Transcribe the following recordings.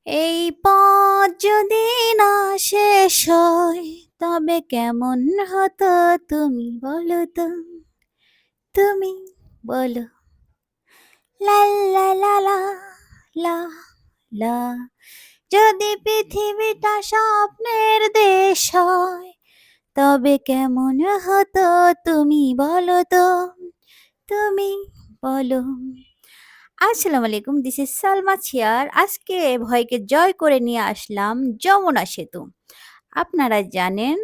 এই পথ যদি না শেষ হয় তবে কেমন হতো তুমি বলো তো, তুমি বলো। লা লা লা লা লা লা। যদি পৃথিবীটা স্বপ্নের দেশ হয় তবে কেমন হতো তুমি বলো তো, তুমি বলো। আসসালামু আলাইকুম, দিস ইজ সালমা ছিয়ার। আজকে ভয়কে জয় করে নিয়ে আসলাম যমুনা সেতু। আপনারা জানেন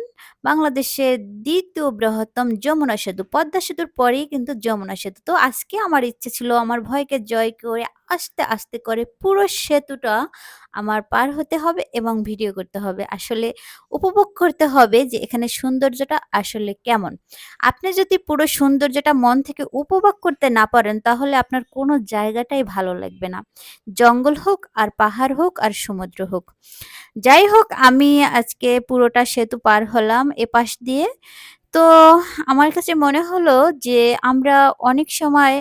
বাংলাদেশের দ্বিতীয় বৃহত্তম যমুনা সেতু, পদ্মা সেতুর পরেই কিন্তু যমুনা সেতু। তো আজকে আমার ইচ্ছে ছিল আমার ভয়কে জয় করে আস্তে আস্তে করে পুরো সেতুটা আমার পার হতে হবে এবং ভিডিও করতে হবে। আসলে উপভোগ করতে হবে যে এখানে সৌন্দর্যটা আসলে কেমন। আপনি যদি পুরো সৌন্দর্যটা মন থেকে উপভোগ করতে না পারেন তাহলে আপনার কোনো জায়গাটাই ভালো লাগবে না। জঙ্গল হোক আর পাহাড় হোক আর সমুদ্র হোক। যাই হোক, আমি আজকে পুরোটা সেতু পার হলাম এপাশ দিয়ে। তো আমার কাছে মনে হলো যে আমরা অনেক সময়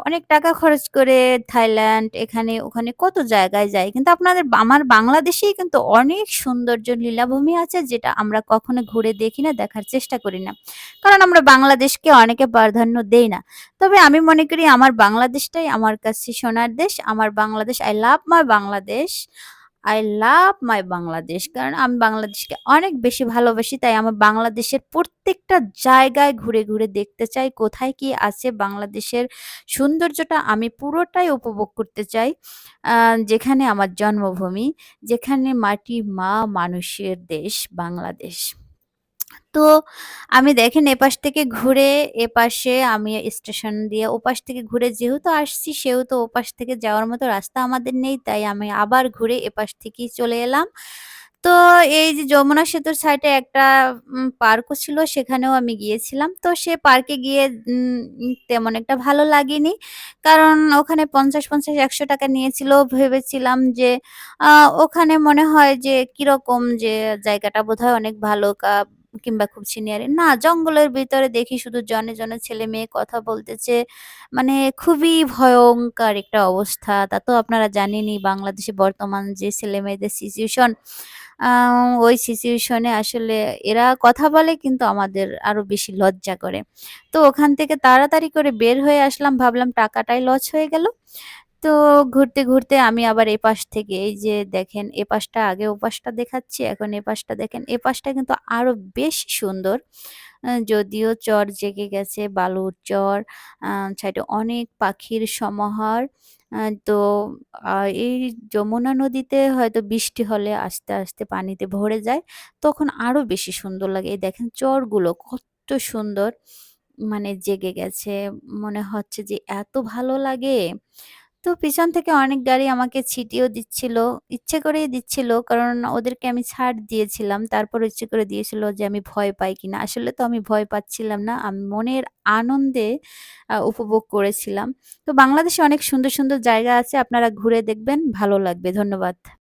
অনেক টাকা খরচ করে থাইল্যান্ড এখানে ওখানে কত জায়গায় যাই। কিন্তু আমার বাংলাদেশেই কিন্তু অনেক সৌন্দর্য লীলাভূমি আছে যেটা আমরা কখনো ঘুরে দেখি না, দেখার চেষ্টা করি না। কারণ আমরা বাংলাদেশকে অনেকে প্রাধান্য দেই না। তবে আমি মনে করি আমার বাংলাদেশটাই আমার কাছে সোনার দেশ। আমার Bangladesh, I love my Bangladesh. I love my Bangladesh. কারণ আমি বাংলাদেশকে অনেক বেশি ভালোবাসি। তাই আমার বাংলাদেশের প্রত্যেকটা জায়গায় ঘুরে, ঘুরে দেখতে চাই কোথায় কি আছে। বাংলাদেশের সৌন্দর্যটা আমি পুরোটাই উপভোগ করতে চাই। আ যেখানে আমার জন্মভূমি, যেখানে মাটি, মা, মানুষের দেশ বাংলাদেশ। তো আমি দেখেন এপাশ থেকে ঘুরে এপাশে আমি স্টেশন দিয়ে ওপাশ থেকে ঘুরে যেহেতু আসছি সেহেতু ওপাশ থেকে যাওয়ার মতো রাস্তা আমাদের নেই। তাই আমি আবার ঘুরে এপাশ থেকেই চলে এলাম। তো এই যে যমুনা সেতুর সাইডে একটা পার্কও ছিল, সেখানেও আমি গিয়েছিলাম। তো সে পার্কে গিয়ে উম উম তেমন একটা ভালো লাগেনি। কারণ ওখানে ৫০, ৳১০০ নিয়েছিল। ভেবেছিলাম যে আ ওখানে মনে হয় যে কিরকম যে জায়গাটা বোধহয় অনেক ভালো কিংবা খুব সিনিয়ারি না, জঙ্গলের ভিতরে দেখি শুধু জনে, জনে ছেলেমেয়ে কথা বলতেছে। মানে খুবই ভয়ংকর একটা অবস্থা। তা তো আপনারা জানেনই বাংলাদেশে বর্তমান যে ছেলেমেয়েদের সিচুয়েশন, আ ওই সিচুয়েশন এ আসলে এরা কথা বলে কিন্তু আমাদের আরো বেশি লজ্জা করে। তো ওখান থেকে তাড়াতাড়ি করে বের হয়ে আসলাম। ভাবলাম টাকাটাই লস হয়ে গেল। তো ঘুরতে, ঘুরতে আমি আবার এপাশ থেকে এই যে দেখেন এপাশটা আগে ওপাশটা দেখাচ্ছি, এখন এপাশটা দেখেন। এপাশটা কিন্তু আরো বেশি সুন্দর। যদিও চর জেগে গেছে, বালুর চর, আ সাইডে অনেক পাখির সমাহার। তো আ এই যমুনা নদীতে হয়তো বৃষ্টি হলে আস্তে, আস্তে পানিতে ভরে যায়। তখন আরো বেশি সুন্দর লাগে। এই দেখেন চরগুলো কত সুন্দর মানে জেগে গেছে। মনে হচ্ছে যে এত ভালো লাগে। তো পিছন থেকে অনেক গাড়ি আমাকে ছিটিয়েও দিচ্ছিল। ইচ্ছে করেই দিচ্ছিল। কারণ ওদেরকে আমি ছাড় দিয়েছিলাম। তারপরও ইচ্ছে করে দিয়েছিল যে আমি ভয় পাই কিনা। আসলে তো আমি ভয় পাচ্ছিলাম না। আমি মনের আনন্দে উপভোগ করেছিলাম। তো বাংলাদেশে অনেক সুন্দর, সুন্দর জায়গা আছে। আপনারা ঘুরে দেখবেন, ভালো লাগবে। ধন্যবাদ।